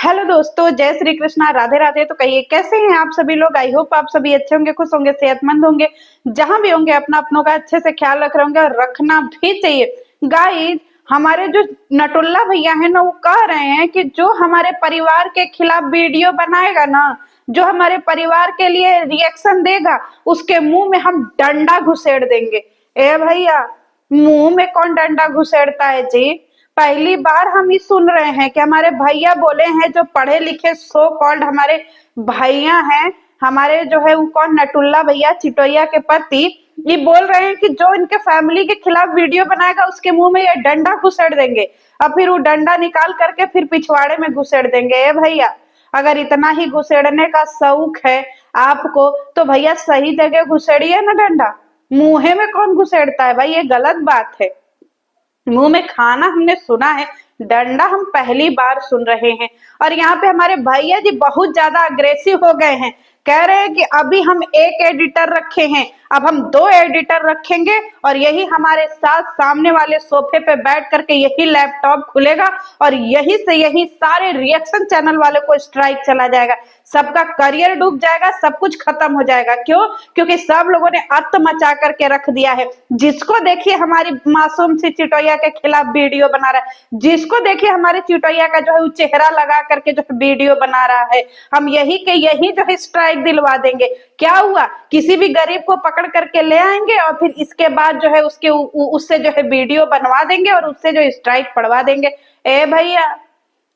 Hello दोस्तों, जय श्री कृष्णा, राधे राधे। तो कहिए कैसे हैं आप सभी लोग। आई होप आप सभी अच्छे होंगे, खुश होंगे, सेहतमंद होंगे। जहां भी होंगे अपना अपनों का अच्छे से ख्याल रख रहे होंगे और रखना भी चाहिए। गाइस, हमारे जो नटुल्ला भैया है ना, वो कह रहे हैं कि जो हमारे परिवार के खिलाफ वीडियो बनाएगा ना, जो हमारे परिवार के लिए रिएक्शन देगा, उसके मुंह में हम डंडा घुसेड़ देंगे। ए भैया, मुंह में कौन डंडा घुसेड़ता है जी। पहली बार हम ये सुन रहे हैं कि हमारे भैया बोले हैं, जो पढ़े लिखे सो कॉल्ड हमारे भैया हैं, हमारे जो है वो कौन नटुल्ला भैया चिटोइया के पति, ये बोल रहे हैं कि जो इनके फैमिली के खिलाफ वीडियो बनाएगा उसके मुंह में ये डंडा घुसेड़ देंगे। और फिर वो डंडा निकाल करके फिर पिछवाड़े में घुसेड़ देंगे। ए भैया, अगर इतना ही घुसेड़ने का शौक है आपको, तो भैया सही जगह घुसेड़िए ना डंडा। मुंह में कौन घुसेड़ता है भाई, ये गलत बात है। मुंह में खाना हमने सुना है, डंडा हम पहली बार सुन रहे हैं। और यहाँ पे हमारे भैया जी बहुत ज्यादा अग्रेसिव हो गए हैं। कह रहे हैं कि अभी हम एक एडिटर रखे हैं, अब हम दो एडिटर रखेंगे और यही हमारे साथ सामने वाले सोफे पे बैठ करके यही लैपटॉप खुलेगा और यही से यही सारे रिएक्शन चैनल वाले को स्ट्राइक चला जाएगा। सबका करियर डूब जाएगा, सब कुछ खत्म हो जाएगा। क्यों? क्योंकि सब लोगों ने अत मचा करके रख दिया है। जिसको देखिए हमारी मासूम सी चिटोइया के खिलाफ वीडियो बना रहा है, जिसको देखिए हमारे चिटोइया का जो है वो चेहरा लगा करके जो है वीडियो बना रहा है, हम यही के यही जो है स्ट्राइक दिलवा देंगे। क्या हुआ, किसी भी गरीब को पकड़ करके ले आएंगे और फिर इसके बाद जो है उसके उससे जो है वीडियो बनवा देंगे और उससे जो स्ट्राइक पड़वा देंगे। ए भैया,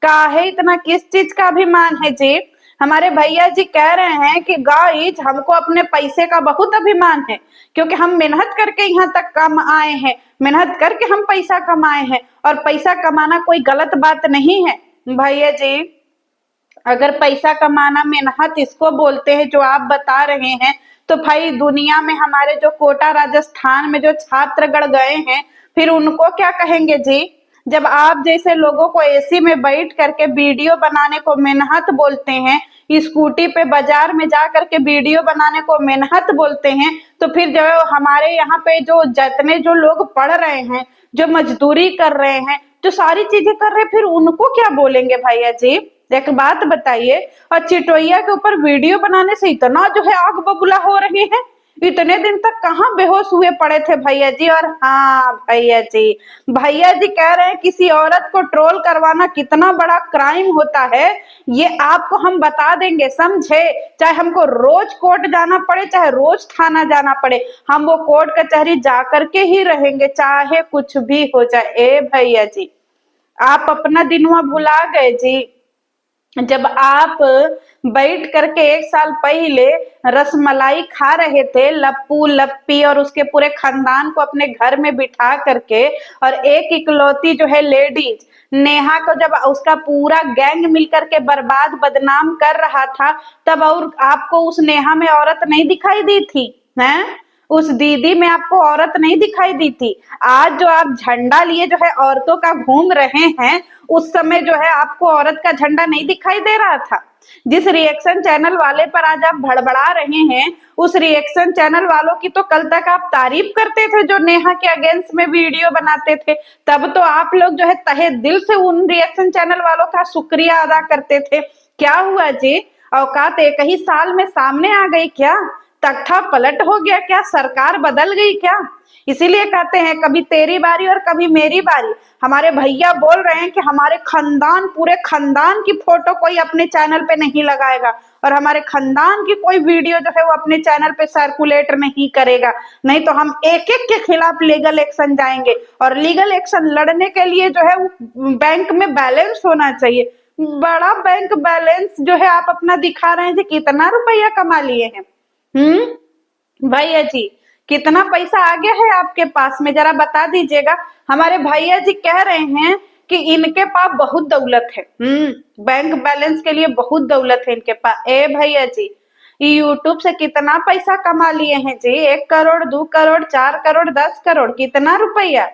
काहे इतना किस चीज का अभिमान है जी। हमारे भैया जी कह रहे हैं कि गाइस, हमको अपने पैसे का बहुत अभिमान है, क्योंकि हम मेहनत करके यहाँ तक कम आए हैं, मेहनत करके हम पैसा कमाए हैं और पैसा कमाना कोई गलत बात नहीं है। भैया जी, अगर पैसा कमाना मेहनत इसको बोलते हैं जो आप बता रहे हैं, तो भाई दुनिया में हमारे जो कोटा राजस्थान में जो छात्रगण गए हैं, फिर उनको क्या कहेंगे जी। जब आप जैसे लोगों को एसी में बैठ करके वीडियो बनाने को मेहनत बोलते हैं, स्कूटी पे बाजार में जा करके वीडियो बनाने को मेहनत बोलते हैं, तो फिर जो हमारे यहाँ पे जो जितने जो लोग पढ़ रहे हैं, जो मजदूरी कर रहे हैं, जो सारी चीजें कर रहे हैं, फिर उनको क्या बोलेंगे भैया जी। एक बात बताइए, और चिटोइया के ऊपर वीडियो बनाने से इतना जो है आग बबूला हो रही है। इतने दिन तक कहाँ बेहोश हुए पड़े थे भैया जी। और हाँ भैया जी कह रहे हैं किसी औरत को ट्रोल करवाना कितना बड़ा क्राइम होता है, ये आपको हम बता देंगे, समझे। चाहे हमको रोज कोर्ट जाना पड़े, चाहे रोज थाना जाना पड़े, हम वो कोर्ट कचहरी जा करके ही रहेंगे, चाहे कुछ भी हो जाए। ए भैया जी, आप अपना दिनवा भुला गए जी। जब आप बैठ करके एक साल पहले रसमलाई खा रहे थे, लप्पू लप्पी और उसके पूरे खानदान को अपने घर में बिठा करके, और एक इकलौती जो है लेडीज नेहा को जब उसका पूरा गैंग मिल करके बर्बाद बदनाम कर रहा था, तब और आपको उस नेहा में औरत नहीं दिखाई दी थी हैं? उस दीदी में आपको औरत नहीं दिखाई दी थी। आज जो आप झंडा लिए जो है औरतों का घूम रहे हैं, उस समय जो है आपको औरत का झंडा नहीं दिखाई दे रहा था। जिस रिएक्शन चैनल वाले पर आज आप भड़बड़ा रहे हैं, उस रिएक्शन चैनल वालों की तो कल तक आप तारीफ करते थे, जो नेहा के अगेंस्ट में वीडियो बनाते थे। तब तो आप लोग जो है तहे दिल से उन रिएक्शन चैनल वालों का शुक्रिया अदा करते थे। क्या हुआ जी, औकात एक ही साल में सामने आ गई क्या? तख्ता पलट हो गया क्या? सरकार बदल गई क्या? इसीलिए कहते हैं कभी तेरी बारी और कभी मेरी बारी। हमारे भैया बोल रहे हैं कि हमारे खानदान, पूरे खानदान की फोटो कोई अपने चैनल पे नहीं लगाएगा और हमारे खानदान की कोई वीडियो जो है वो अपने चैनल पे सर्कुलेट नहीं करेगा, नहीं तो हम एक एक के खिलाफ लीगल एक्शन जाएंगे। और लीगल एक्शन लड़ने के लिए जो है वो बैंक में बैलेंस होना चाहिए। बड़ा बैंक बैलेंस जो है आप अपना दिखा रहे हैं जी, कितना रुपया कमा लिए हैं। भैया जी, कितना पैसा आ गया है आपके पास में, जरा बता दीजिएगा। हमारे भैया जी कह रहे हैं कि इनके पास बहुत दौलत है। बैंक बैलेंस के लिए बहुत दौलत है इनके पास। ए भैया जी, यूट्यूब से कितना पैसा कमा लिए हैं जी? 1 करोड़, 2 करोड़, 4 करोड़, 10 करोड़, कितना रुपया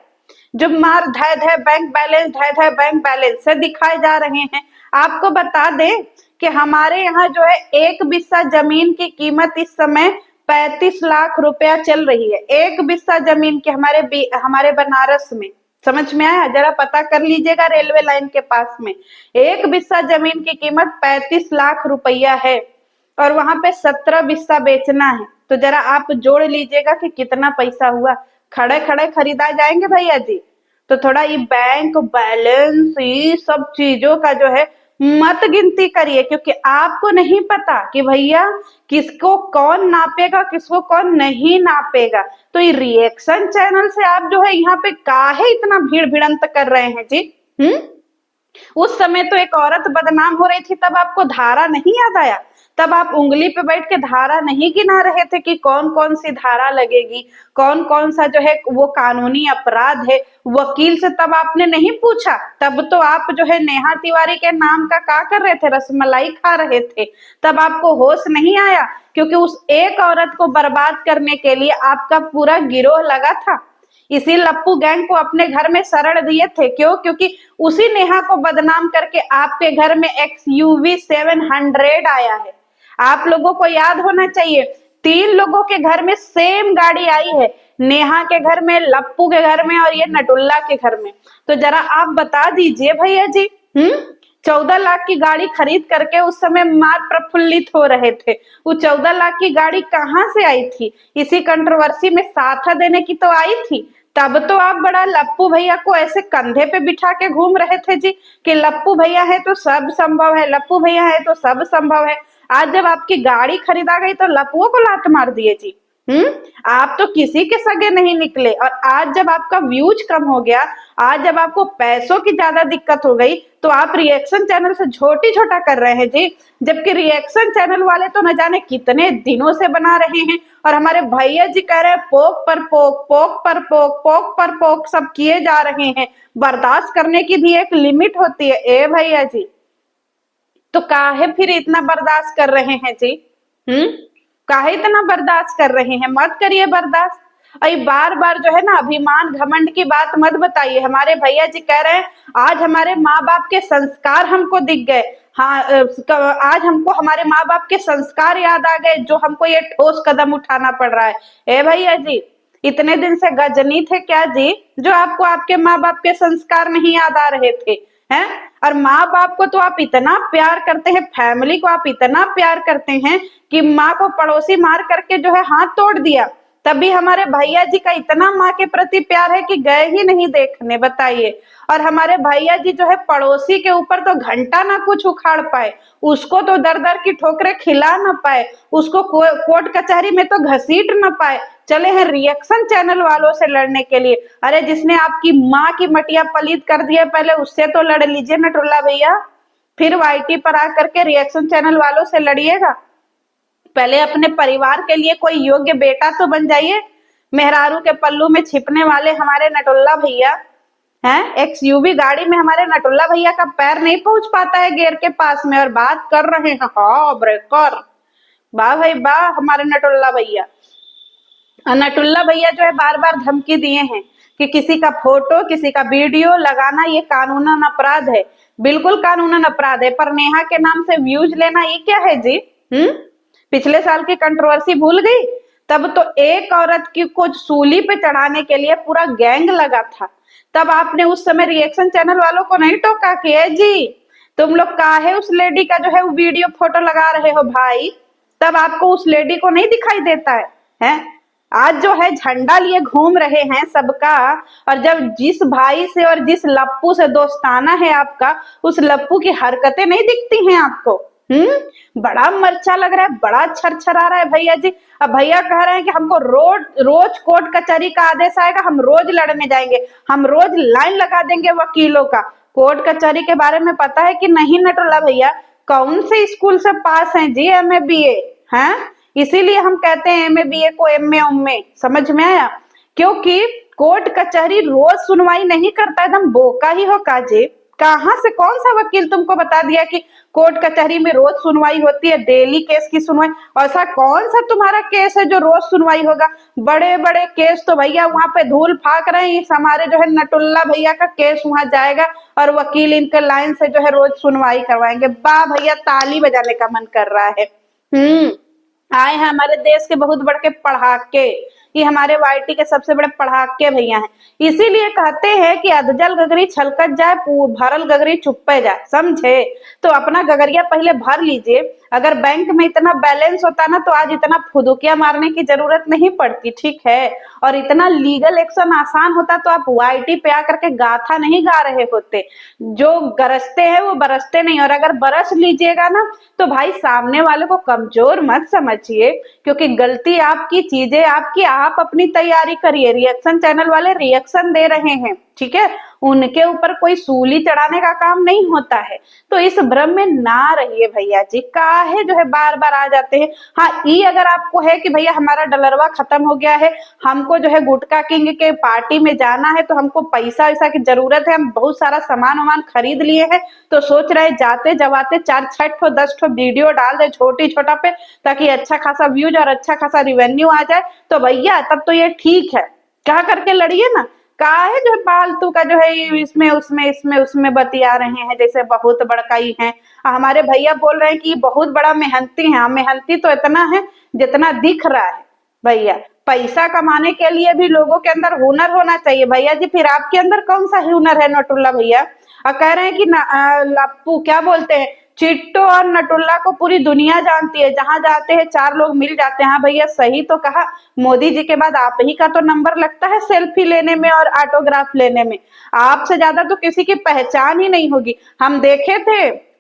जो मार धाय धाय बैंक बैलेंस, धाय धाय बैंक बैलेंस से दिखाए जा रहे हैं। आपको बता दें कि हमारे यहाँ जो है 1 बिस्सा जमीन की कीमत इस समय 35 लाख रुपया चल रही है। 1 बिस्सा जमीन की हमारे बनारस में समझ में आया? जरा पता कर लीजिएगा रेलवे लाइन के पास में एक बिस्सा जमीन की कीमत 35 लाख रुपया है और वहां पे 17 बिस्सा बेचना है। तो जरा आप जोड़ लीजिएगा कि कितना पैसा हुआ। खड़े खड़े खरीदा जाएंगे भैया जी। तो थोड़ा ये बैंक बैलेंस ये सब चीजों का जो है मत गिनती करिए, क्योंकि आपको नहीं पता कि भैया किसको कौन नापेगा किसको कौन नहीं नापेगा। तो ये रिएक्शन चैनल से आप जो है यहाँ पे काहे इतना भीड़ भिड़ंत कर रहे हैं जी? उस समय तो एक औरत बदनाम हो रही थी, तब आपको धारा नहीं याद आया? तब आप उंगली पे बैठ के धारा नहीं गिना रहे थे कि कौन कौन सी धारा लगेगी, कौन कौन सा जो है वो कानूनी अपराध है। वकील से तब आपने नहीं पूछा, तब तो आप जो है नेहा तिवारी के नाम का कर रहे थे, रसमलाई खा रहे थे। तब आपको होश नहीं आया, क्योंकि उस एक औरत को बर्बाद करने के लिए आपका पूरा गिरोह लगा था। इसी लप्पू गैंग को अपने घर में शरण दिए थे। क्यों? क्योंकि उसी नेहा को बदनाम करके आपके घर में XUV 700 आया है। आप लोगों को याद होना चाहिए, 3 लोगों के घर में सेम गाड़ी आई है, नेहा के घर में, लप्पू के घर में और ये नटुल्ला के घर में। तो जरा आप बता दीजिए भैया जी। 14 लाख की गाड़ी खरीद करके उस समय मार प्रफुल्लित हो रहे थे। वो 14 लाख की गाड़ी कहाँ से आई थी? इसी कंट्रोवर्सी में साथ देने की तो आई थी। तब तो आप बड़ा लप्पू भैया को ऐसे कंधे पे बिठा के घूम रहे थे जी कि लप्पू भैया है तो सब संभव है, लप्पू भैया है तो सब संभव है। आज जब आपकी गाड़ी खरीदा गई तो लप्पुओं को लात मार दिए जी। आप तो किसी के सगे नहीं निकले। और आज जब आपका व्यूज कम हो गया, आज जब आपको पैसों की ज्यादा दिक्कत हो गई, तो आप रिएक्शन चैनल से छोटी छोटा कर रहे हैं जी। जबकि रिएक्शन चैनल वाले तो न जाने कितने दिनों से बना रहे हैं और हमारे भैया जी कह रहे हैं पोक पर पोक, पोक पर पोक, पोक पर पोक सब किए जा रहे हैं। बर्दाश्त करने की भी एक लिमिट होती है ए भैया जी। तो काहे फिर इतना बर्दाश्त कर रहे हैं जी? काहे इतना बर्दाश्त कर रहे हैं? मत करिए बर्दाश्त। अरे बार बार जो है ना अभिमान घमंड की बात मत बताइए। हमारे भैया जी कह रहे हैं आज हमारे माँ बाप के संस्कार हमको दिख गए। हाँ, आज हमको हमारे माँ बाप के संस्कार याद आ गए, जो हमको ये ठोस कदम उठाना पड़ रहा है। ए भैया जी, इतने दिन से गजनी थे क्या जी, जो आपको आपके माँ बाप के संस्कार नहीं याद आ रहे थे? हैं? और माँ बाप को तो आप इतना प्यार करते हैं, फैमिली को आप इतना प्यार करते हैं कि माँ को पड़ोसी मार करके जो है हाथ तोड़ दिया। तभी हमारे भैया जी का इतना माँ के प्रति प्यार है कि गए ही नहीं देखने, बताइए। और हमारे भैया जी जो है पड़ोसी के ऊपर तो घंटा ना कुछ उखाड़ पाए, उसको तो दर दर की ठोकरें खिला ना पाए, उसको कोर्ट कचहरी में तो घसीट ना पाए, चले हैं रिएक्शन चैनल वालों से लड़ने के लिए। अरे जिसने आपकी माँ की मटिया पलीत कर दिया, पहले उससे तो लड़ लीजिए नटुल्ला भैया, फिर वाईटी पर आकर के रिएक्शन चैनल वालों से लड़िएगा। पहले अपने परिवार के लिए कोई योग्य बेटा तो बन जाइए। मेहरारू के पल्लू में छिपने वाले हमारे नटुल्ला भैया हैं, XUV गाड़ी में हमारे नटुल्ला भैया का पैर नहीं पहुंच पाता है गेयर के पास में, और बात कर रहे हैं हाँ ब्रेकर। वाह भाई वाह हमारे नटुल्ला भैया। नटुल्ला भैया जो है बार बार धमकी दिए हैं कि किसी का फोटो किसी का वीडियो लगाना ये कानूनन अपराध है। बिल्कुल कानूनन अपराध है, पर नेहा के नाम से व्यूज लेना ये क्या है जी? पिछले साल की कंट्रोवर्सी भूल गई? तब तो एक औरत की को सूली पे चढ़ाने के लिए पूरा गैंग लगा था। तब आपने उस समय रिएक्शन चैनल वालों को नहीं टोका कि जी तुम लोग काहे उस लेडी का जो है वो वीडियो फोटो लगा रहे हो भाई? तब आपको उस लेडी को नहीं दिखाई देता है? आज जो है झंडा लिए घूम रहे हैं सबका, और जब जिस भाई से और जिस लप्पू से दोस्ताना है आपका, उस लप्पू की हरकतें नहीं दिखती हैं आपको? बड़ा मर्चा लग रहा है, बड़ा छरछरा रहा है भैया जी। अब भैया कह रहे हैं कि हमको रोज कोर्ट कचहरी का आदेश आएगा, हम रोज लड़ने जाएंगे, हम रोज लाइन लगा देंगे वकीलों का। कोर्ट कचहरी के बारे में पता है कि नहीं नटुल्ला भैया? कौन से स्कूल से पास हैं जी MA BA? हैं? इसीलिए हम कहते हैं MA BA को MA उम्मे, समझ में आया? क्योंकि कोर्ट कचहरी रोज सुनवाई नहीं करता, एकदम बोका ही हो काजे। कहाँ से कौन सा वकील तुमको बता दिया कि कोर्ट कचहरी में रोज सुनवाई होती है, डेली केस की सुनवाई? ऐसा कौन सा तुम्हारा केस है जो रोज सुनवाई होगा? बड़े बड़े केस तो भैया वहां पे धूल फाक रहे हैं। हमारे जो है नटुल्ला भैया का केस वहां जाएगा और वकील इनके लाइन से जो है रोज सुनवाई करवाएंगे। वाह भैया, ताली बजाने का मन कर रहा है। आए हैं हमारे देश के बहुत बड़े पढ़ाके, ये हमारे वाईटी के सबसे बड़े पढ़ाके भैया हैं। इसीलिए कहते हैं कि अधजल गगरी छलकत जाए, भरल गगरी चुप्पे जाए, समझे? तो अपना गगरिया पहले भर लीजिए। अगर बैंक में इतना बैलेंस होता ना तो आज इतना फुदुकिया मारने की जरूरत नहीं पड़ती, ठीक है? और इतना लीगल एक्शन आसान होता तो आप वाईटी पे आकर के गाथा नहीं गा रहे होते। जो गरजते हैं वो बरसते नहीं, और अगर बरस लीजिएगा ना तो भाई सामने वाले को कमजोर मत समझिए, क्योंकि गलती आपकी, चीजें आपकी, आप अपनी तैयारी करिए। रिएक्शन चैनल वाले रिएक्शन दे रहे हैं, ठीक है? उनके ऊपर कोई सूली चढ़ाने का काम नहीं होता है। तो इस भ्रम में ना रहिए भैया जी, काहे जो है बार बार आ जाते हैं। हाँ, ये अगर आपको है कि भैया हमारा डलरवा खत्म हो गया है, हमको जो है गुटखा किंग के पार्टी में जाना है, तो हमको पैसा वैसा की जरूरत है, हम बहुत सारा सामान वामान खरीद लिए हैं, तो सोच रहे जाते जवाते 4-6 10 वीडियो डाल दे छोटी छोटा पे, ताकि अच्छा खासा व्यूज और अच्छा खासा रिवेन्यू आ जाए, तो भैया तब तो ये ठीक है। क्या करके लड़िए ना, काहे जो है फालतू का जो है इसमें उसमें बतिया रहे हैं जैसे बहुत बड़का ही है। हमारे भैया बोल रहे हैं कि बहुत बड़ा मेहनती है। मेहनती तो इतना है जितना दिख रहा है भैया। पैसा कमाने के लिए भी लोगों के अंदर हुनर होना चाहिए भैया जी। फिर आपके अंदर कौन सा हुनर है नटुल्ला भैया? और कह रहे हैं कि लप्पू क्या बोलते हैं, चिट्टू और नटुल्ला को पूरी दुनिया जानती है, जहां जाते हैं 4 लोग मिल जाते हैं। हाँ भैया सही तो कहा, मोदी जी के बाद आप ही का तो नंबर लगता है सेल्फी लेने में और ऑटोग्राफ लेने में। आपसे ज्यादा तो किसी की पहचान ही नहीं होगी। हम देखे थे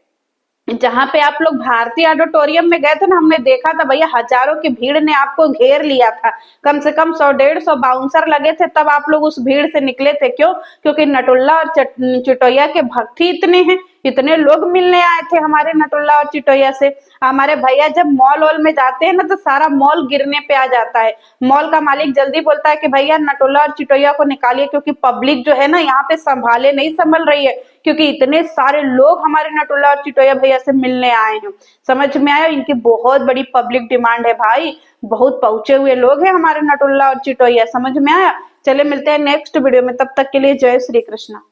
जहां पे आप लोग भारतीय ऑडिटोरियम में गए थे ना, हमने देखा था भैया हजारों की भीड़ ने आपको घेर लिया था। कम से कम 100-150 बाउंसर लगे थे, तब आप लोग उस भीड़ से निकले थे। क्यों? क्योंकि नटुल्ला और चिटोया के भक्त ही इतने हैं, इतने लोग मिलने आए थे हमारे नटुल्ला और चिटोया से। हमारे भैया जब मॉल वॉल में जाते हैं ना तो सारा मॉल गिरने पे आ जाता है। मॉल का मालिक जल्दी बोलता है कि भैया नटुल्ला और चिटोया को निकालिए, क्योंकि पब्लिक जो है ना यहाँ पे संभाले नहीं संभल रही है, क्योंकि इतने सारे लोग हमारे नटुल्ला और चिटोया भैया से मिलने आए हैं। समझ में आया? इनकी बहुत बड़ी पब्लिक डिमांड है भाई, बहुत पहुंचे हुए लोग हैं हमारे नटुल्ला और चिटोया। समझ में आया? चले मिलते हैं नेक्स्ट वीडियो में, तब तक के लिए जय श्री कृष्णा।